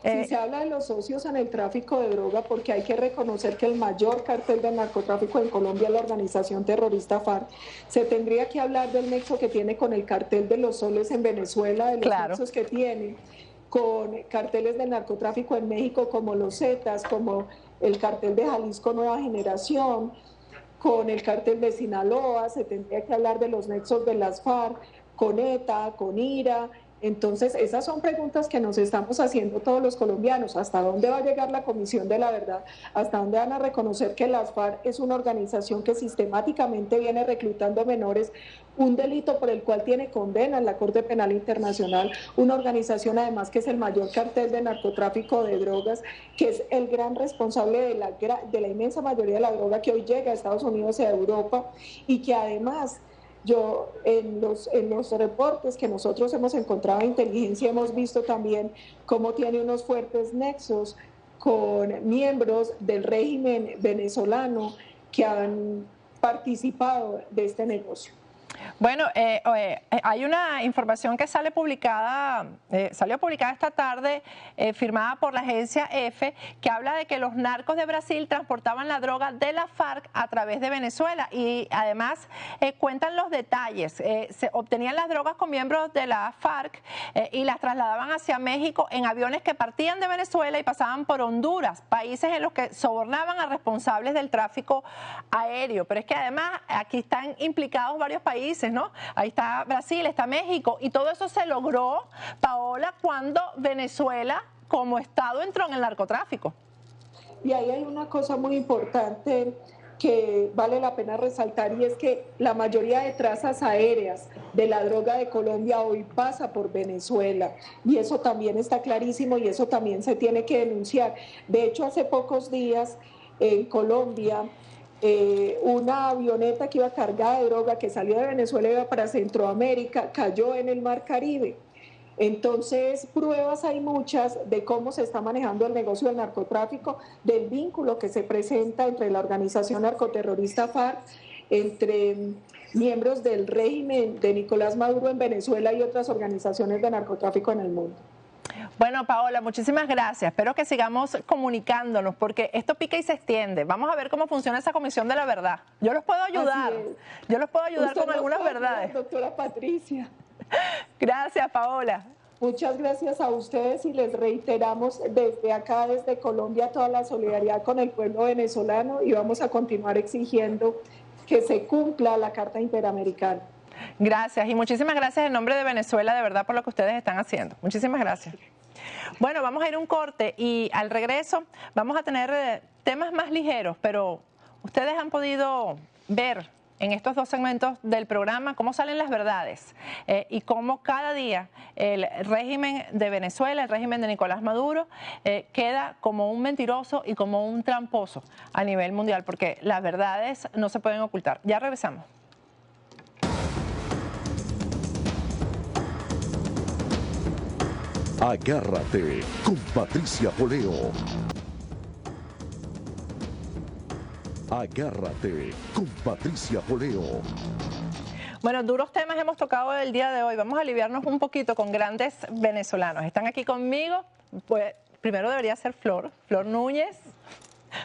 Sí, se habla de los socios en el tráfico de droga, porque hay que reconocer que el mayor cartel del narcotráfico en Colombia es la organización terrorista FARC. Se tendría que hablar del nexo que tiene con el cartel de los soles en Venezuela, de los nexos que tiene con carteles de narcotráfico en México, como los Zetas, como el cartel de Jalisco Nueva Generación, con el cartel de Sinaloa. Se tendría que hablar de los nexos de las FARC con ETA, con IRA. Entonces, esas son preguntas que nos estamos haciendo todos los colombianos. ¿Hasta dónde va a llegar la Comisión de la Verdad? ¿Hasta dónde van a reconocer que las FARC es una organización que sistemáticamente viene reclutando menores, un delito por el cual tiene condena en la Corte Penal Internacional, una organización además que es el mayor cartel de narcotráfico de drogas, que es el gran responsable de la inmensa mayoría de la droga que hoy llega a Estados Unidos y a Europa, y que además... en los reportes que nosotros hemos encontrado de inteligencia hemos visto también cómo tiene unos fuertes nexos con miembros del régimen venezolano que han participado de este negocio. Bueno, hay una información que salió publicada esta tarde, firmada por la agencia EFE, que habla de que los narcos de Brasil transportaban la droga de la FARC a través de Venezuela, y además cuentan los detalles. Se obtenían las drogas con miembros de la FARC y las trasladaban hacia México en aviones que partían de Venezuela y pasaban por Honduras, países en los que sobornaban a responsables del tráfico aéreo. Pero es que además aquí están implicados varios países, ¿no? Ahí está Brasil, está México, y todo eso se logró, Paola, cuando Venezuela como Estado entró en el narcotráfico. Y ahí hay una cosa muy importante que vale la pena resaltar, y es que la mayoría de trazas aéreas de la droga de Colombia hoy pasa por Venezuela, y eso también está clarísimo y eso también se tiene que denunciar. De hecho, hace pocos días en Colombia, una avioneta que iba cargada de droga, que salió de Venezuela y iba para Centroamérica, cayó en el Mar Caribe. Entonces, pruebas hay muchas de cómo se está manejando el negocio del narcotráfico, del vínculo que se presenta entre la organización narcoterrorista FARC, entre miembros del régimen de Nicolás Maduro en Venezuela y otras organizaciones de narcotráfico en el mundo. Bueno, Paola, muchísimas gracias. Espero que sigamos comunicándonos porque esto pica y se extiende. Vamos a ver cómo funciona esa comisión de la verdad. Yo los puedo ayudar. Yo los puedo ayudar con algunas verdades. Doctora Patricia. Gracias, Paola. Muchas gracias a ustedes y les reiteramos desde acá, desde Colombia, toda la solidaridad con el pueblo venezolano y vamos a continuar exigiendo que se cumpla la Carta Interamericana. Gracias y muchísimas gracias en nombre de Venezuela, de verdad, por lo que ustedes están haciendo. Muchísimas gracias. Bueno, vamos a ir a un corte y al regreso vamos a tener temas más ligeros, pero ustedes han podido ver en estos dos segmentos del programa cómo salen las verdades y cómo cada día el régimen de Venezuela, el régimen de Nicolás Maduro, queda como un mentiroso y como un tramposo a nivel mundial, porque las verdades no se pueden ocultar. Ya regresamos. Agárrate con Patricia Poleo. Agárrate con Patricia Poleo. Bueno, duros temas hemos tocado el día de hoy. Vamos a aliviarnos un poquito con grandes venezolanos. Están aquí conmigo. Pues primero debería ser Flor Núñez.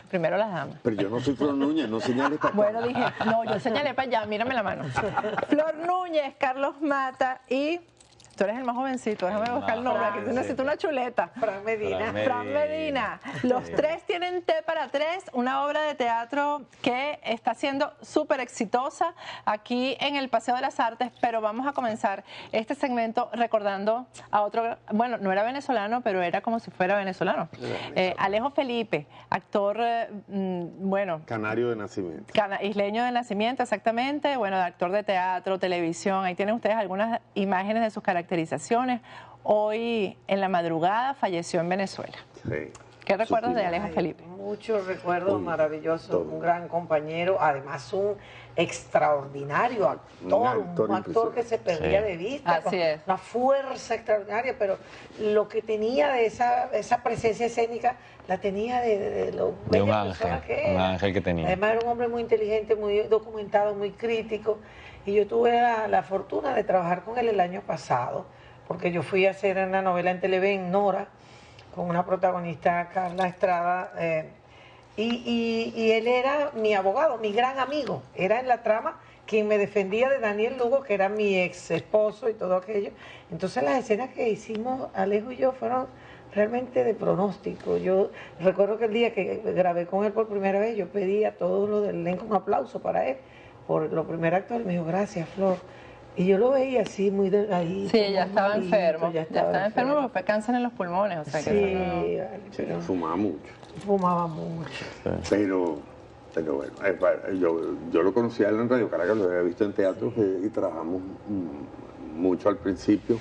Primero las damas. Pero yo no soy Flor Núñez, no señales para acá. Bueno, dije, no, yo señalé para allá, mírame la mano. Flor Núñez, Carlos Mata y... Tú eres el más jovencito, déjame buscar el nombre, aquí necesito una chuleta. Fran Medina. Fran Medina. Los tres tienen Té para Tres, una obra de teatro que está siendo súper exitosa aquí en el Paseo de las Artes, pero vamos a comenzar este segmento recordando a otro, bueno, no era venezolano, pero era como si fuera venezolano. Alejo Felipe, actor, bueno... Canario de nacimiento. Isleño de nacimiento, exactamente, bueno, actor de teatro, televisión, ahí tienen ustedes algunas imágenes de sus características. Hoy en la madrugada falleció en Venezuela. Sí. ¿Qué recuerdas de Alejo Felipe? Muchos recuerdos maravillosos, un gran compañero, además un extraordinario actor, un actor que se perdía de vista, Así es. una fuerza extraordinaria, pero lo que tenía de esa presencia escénica la tenía de lo de un bella ángel, persona que era. un ángel que tenía. Además era un hombre muy inteligente, muy documentado, muy crítico, y yo tuve la fortuna de trabajar con él el año pasado, porque yo fui a hacer una novela en Televen, Nora, con una protagonista, Carla Estrada, y él era mi abogado, mi gran amigo, era en la trama quien me defendía de Daniel Lugo, que era mi ex esposo y todo aquello. Entonces las escenas que hicimos, Alejo y yo, fueron realmente de pronóstico. Yo recuerdo que el día que grabé con él por primera vez, yo pedí a todos los del elenco un aplauso para él, por los primeros actores. Me dijo, gracias, Flor. Y yo lo veía así, muy delgadito. Sí, ya estaba enfermo. Ya estaba enfermo porque fue cáncer en los pulmones. O sea que sí, Sí, fumaba mucho. Fumaba mucho. Pero bueno, yo lo conocía en Radio Caracas, lo había visto en teatro y trabajamos mucho al principio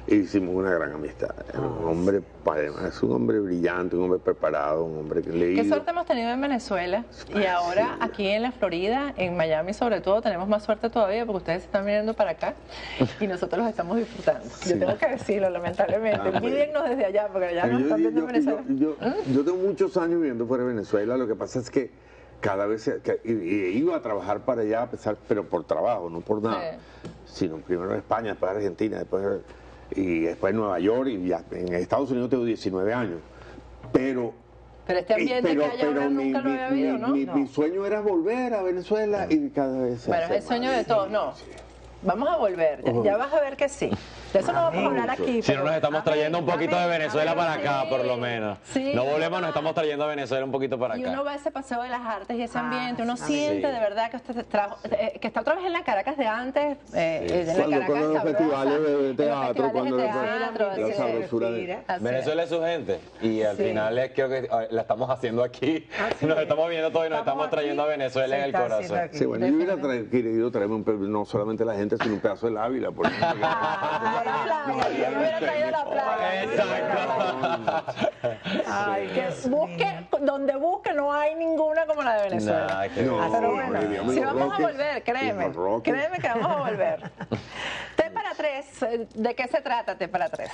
e hicimos una gran amistad. Era un hombre, además, es un hombre brillante, un hombre preparado, un hombre que leído. Qué suerte hemos tenido en Venezuela y ahora aquí en la Florida, en Miami sobre todo, tenemos más suerte todavía porque ustedes se están viniendo para acá y nosotros los estamos disfrutando. Yo tengo que decirlo, lamentablemente. Envídennos desde allá porque ya nos están viendo en Venezuela. Yo tengo muchos años viviendo fuera de Venezuela, lo que pasa es que cada vez iba a trabajar para allá, pero por trabajo, no por nada, sino primero en España, después en Argentina, después en Nueva York, y ya en Estados Unidos tengo 19 años. Pero este ambiente que hay ahora nunca lo había habido, ¿no? Mi sueño era volver a Venezuela y cada vez... Bueno, es el sueño de todos, no. Vamos a volver, ya vas a ver que sí. De eso no vamos a hablar aquí. Si no nos estamos trayendo un poquito de Venezuela para acá, por lo menos. Sí, no volvemos, nos estamos trayendo a Venezuela un poquito para acá. Y uno va a ese paseo de las artes y ese ambiente, uno siente de verdad que usted que está otra vez en la Caracas de antes, en la Caracas los festivales de teatro, cuando la sabrosura de... Venezuela es su gente y al final creo que la estamos haciendo aquí. Nos estamos viendo todo y nos estamos trayendo a Venezuela en el corazón. Sí, bueno, yo hubiera querido traerme no solamente la gente, sino un pedazo del Ávila. Por ejemplo. Yo me hubiera traído la playa. Exacto. Ay, donde busque no hay ninguna como la de Venezuela. Pero bueno, si vamos a volver, créeme que vamos a volver. Té para tres, ¿de qué se trata T para tres?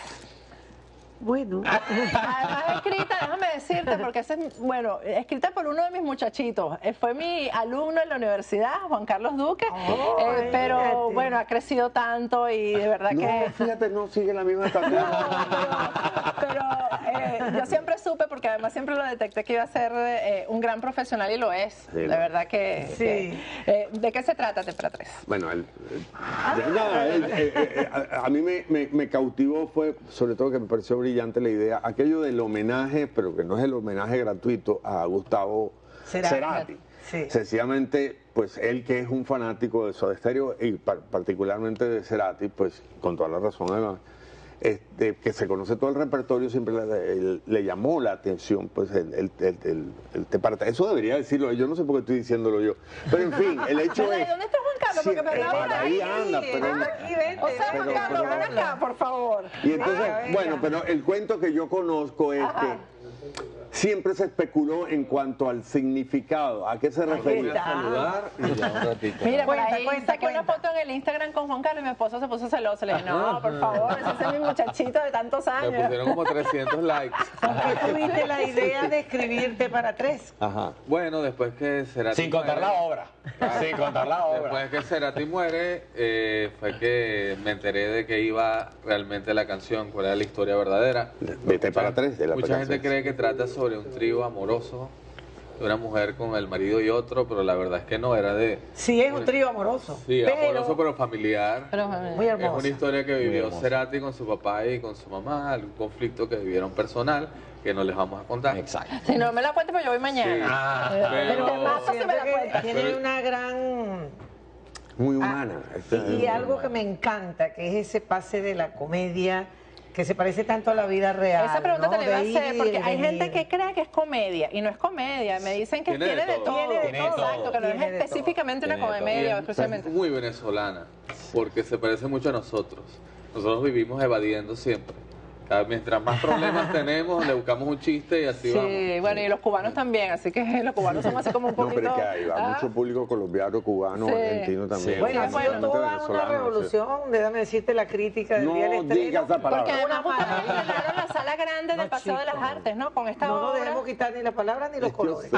Bueno. Además escrita, déjame decirte, porque bueno, escrita por uno de mis muchachitos. Fue mi alumno en la universidad, Juan Carlos Duque, pero fíjate. bueno, ha crecido tanto y de verdad que... Fíjate, no sigue la misma estatura. Pero yo siempre supe, porque además siempre lo detecté, que iba a ser un gran profesional y lo es. Sí, de verdad que... Sí. ¿De qué se trata T para tres? Bueno, a mí me cautivó, fue sobre todo que me pareció brillante la idea, aquello del homenaje, pero que no es el homenaje gratuito, a Gustavo Cerati. Sí. Sencillamente, pues él, que es un fanático de Soda Stereo y particularmente de Cerati, pues con toda la razón además, que se conoce todo el repertorio, siempre le llamó la atención pues el T para tres. Eso debería decirlo, yo no sé por qué estoy diciéndolo yo, pero en fin, el hecho es... ¿Dónde está Juan Carlos? Porque me Sí, hablaba por de ahí anda, pero... Aquí, vente, O sea, Juan pero- Carlos, pero- ven acá, por favor. Y entonces, venga. bueno, pero el cuento que yo conozco es que siempre se especuló en cuanto al significado. ¿A qué se refería? Saludar y ya un ratito. Mira, por Cuenta, ahí cuenta, saqué una cuenta. foto en el Instagram con Juan Carlos y mi esposo se puso celoso. Le dije, no, por favor, ese es mi muchachito de tantos Me años. pusieron como 300 likes. ¿Por qué tuviste la idea de escribirte para tres? Ajá. Bueno, después que Cerati Sin contar muere- la obra. Sin contar la obra. Después que Cerati muere, fue que me enteré de que iba realmente la canción, cuál era la historia verdadera. Vete para tres de la Mucha gente canción. cree que trata sobre un trío amoroso de una mujer con el marido y otro, pero la verdad es que no, era de... Sí, es un trío amoroso. Sí, pero amoroso pero familiar. Pero, muy Es hermoso. una historia que vivió hermoso. Cerati con su papá y con su mamá, algún conflicto que vivieron personal que no les vamos a contar. Exacto. si no me la cuento, pues yo voy mañana. Ah, pero- te mato si Siento me la que cuentas. tiene Pero- una gran... Muy humana. Y algo que me encanta, que es ese pase de la comedia, que se parece tanto a la vida real. Esa pregunta ¿no? te la iba a De ir hacer, y porque hay venir. gente que cree que es comedia y no es comedia. Me dicen que Tiene tiene de de todo. todo. Tiene de todo. Exacto, que no es Tiene de todo. específicamente una Tiene de todo. comedia Es exclusivamente. muy venezolana, porque se parece mucho a nosotros. Nosotros vivimos evadiendo siempre. Mientras más problemas tenemos, le buscamos un chiste y así vamos. Sí, bueno, y los cubanos también, así que los cubanos somos así como un No, poquito... pero es que hay ¿ah? mucho público colombiano, cubano, Sí. argentino también. Sí. Bueno, ha sido Bastante toda una venezolano, revolución, déjame decirte la crítica del día del No estreno. digas esa palabra. Porque además Una ustedes maravilla. estrenaron la sala grande del No, Paseo de las chico. Artes, ¿no? Con esta No nos obra. debemos quitar ni la palabra ni los colores. sé.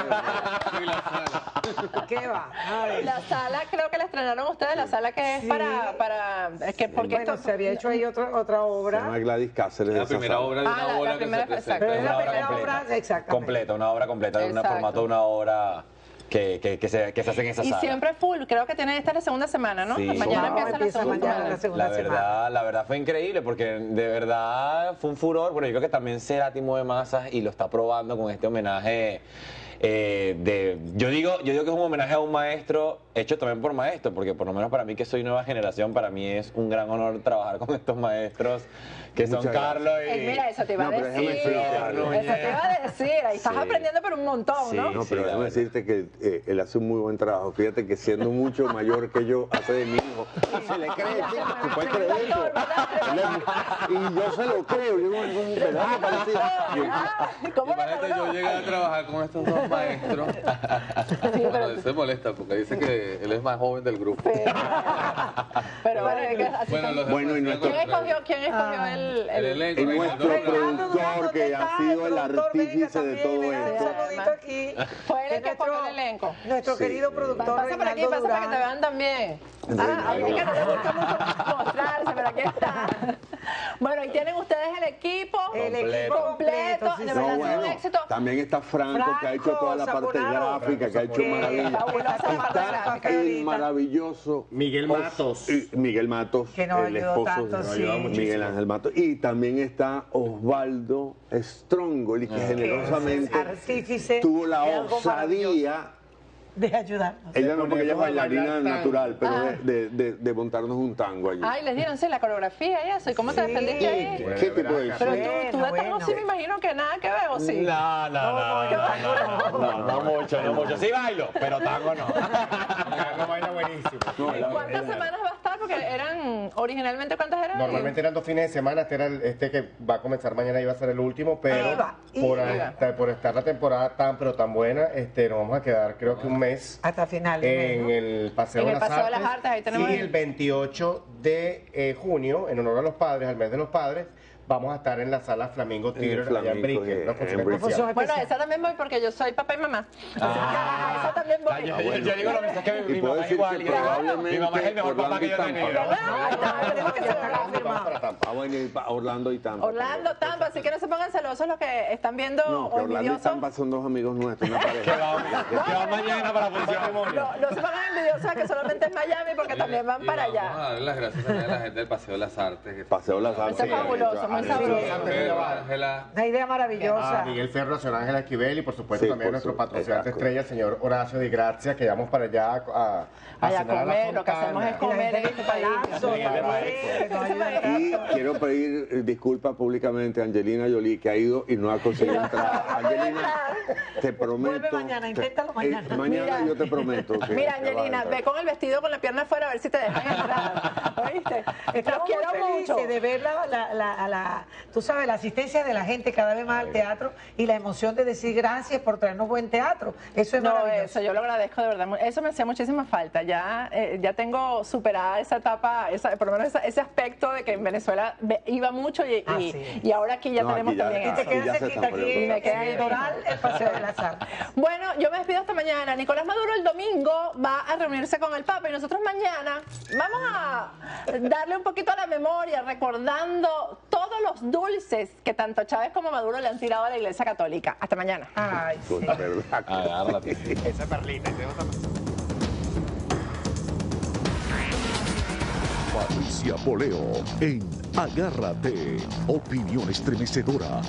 ¿Qué va? Ay. La sala, creo que la estrenaron ustedes, la sala que es Sí. para es que porque Bueno, esto se había hecho ahí otra Se llama obra. Gladys Cáceres. La esa primera sala. obra de una la ola que primera, se presenta. exacto. Pero es la Una obra primera completa. obra, exactamente. Completa, una obra completa, de un Exacto. formato de una obra que se hace en esa y sala. siempre full, creo que tiene esta es la segunda semana, ¿no? Sí. Mañana No, empieza la empieza segunda mañana semana. la segunda semana. La verdad fue increíble porque de verdad fue un furor, porque yo creo que también Cerati mueve masas y lo está probando con este homenaje yo digo que es un homenaje a un maestro hecho también por maestros, porque por lo menos para mí que soy nueva generación, para mí es un gran honor trabajar con estos maestros que son Muchas Carlos y... Mira, eso te iba No, a pero decir. déjame decirte algo. Eso te iba a decir. Ahí estás Sí. aprendiendo pero un montón, Sí. ¿no? No, Sí, pero la déjame verdad. decirte que él hace un muy buen trabajo. Fíjate que siendo mucho mayor que yo, hace de mi hijo. Y se le cree, se puede creer eso. Y yo se lo creo. Yo digo, ¿verdad? Me parecía. ¿Cómo lo Imagínate, logró? yo llegué a trabajar con estos dos maestros. Bueno, él se molesta porque dice que él es más joven del grupo. Pero bueno, es que así Bueno, son. los Bueno, y demás- nuestro- ¿Quién escogió el elenco. Y me nuestro encantó. productor, que ha sido el artífice de todo Un esto. saludito aquí. Fue él el que De escogió el elenco. Nuestro Sí. querido productor Pasa por aquí, Reinaldo pasa para que te Durán. vean también. Ay, es que no le gusta mucho mostrarse, pero aquí está. Bueno, y tienen ustedes el equipo El equipo completo, sí, de sí. verdad No, ha sido un bueno, éxito. también está Franco, que ha hecho toda la parte Saponaro. gráfica, que ha hecho Que maravilla. fabulosa parte Está gráfica. el maravilloso Miguel Matos. Miguel Matos, Que nos el ayudó esposo tanto, de sí. Nos ayudó Miguel Ángel Matos. Y también está Osvaldo Strongoli, que generosamente artífice tuvo la de algo osadía. de ayudarnos. Ella no, porque ella es bailarina bailar tango. natural, pero de montarnos un tango allí. Ay, les dieron sí, la coreografía y eso. ¿Y cómo te Sí. defendiste ahí? ¿Qué tipo de Pero Bueno, tú de tango bueno. sí me imagino que nada que ver, ¿o sí? No mucho. Sí bailo, pero tango no. Tango baila buenísimo. ¿En cuántas semanas va a estar? Porque eran ¿Originalmente cuántas eran? Normalmente eran 2 fines de semana, este que va a comenzar mañana iba a ser el último, pero por estar la temporada pero tan buena, nos vamos a quedar creo que un mes. Hasta final. En el Paseo de las Artes. Ahí tenemos y el 28 de junio, en honor a los padres, al mes de los padres, vamos a estar en la sala Flamingo Theater allá en Brickell. Bueno, esa también voy porque yo soy papá y mamá. Esa también voy. Yo digo lo mismo, es que mi mamá es igual. Mi mamá es el mejor papá que yo he tenido. Va a venir Orlando y Tampa. Orlando, Tampa, así que no se pongan celosos los que están viendo No, que Orlando y Tampa son 2 amigos nuestros, una pareja. Que va mañana para la función. No se pongan envidiosos que solamente es Miami porque también van para allá. Vamos a darle las gracias también a la gente del Paseo de las Artes. Paseo de las Artes. Eso es fabuloso, muy sabroso. Una idea maravillosa. Miguel Ferro, la señora Ángela Esquivel y por supuesto también nuestro patrocinante estrella, el señor Horacio Di Grazia, que vamos para allá a comer. Lo que hacemos es comer en este país. Y quiero pedir disculpas públicamente a Angelina Jolie, que ha ido y no ha conseguido entrar. Angelina, te prometo. Vuelve mañana, inténtalo mañana. Mañana yo te prometo. Mira, Angelina, ve con el vestido con la pierna afuera a ver si te dejan entrar. ¿Oíste? Los quiero mucho. De ver tú sabes, la asistencia de la gente cada vez más al teatro y la emoción de decir gracias por traernos buen teatro. Eso es maravilloso. Eso yo lo agradezco de verdad. Eso me hacía muchísima falta. Ya tengo superada esa etapa, por lo menos ese aspecto de que en Venezuela iba mucho y ahora aquí ya tenemos también Y te quedas cerquita aquí en el Doral, el Paseo de las Artes. Bueno, yo me despido hasta mañana. Nicolás Maduro el domingo va a reunirse con el Papa y nosotros mañana vamos a darle un poquito a la memoria, recordando todos los dulces que tanto Chávez como Maduro le han tirado a la Iglesia Católica. Hasta mañana. Ay, sí. Agárrate. Esa perlita. Patricia Poleo en Agárrate, opinión estremecedora.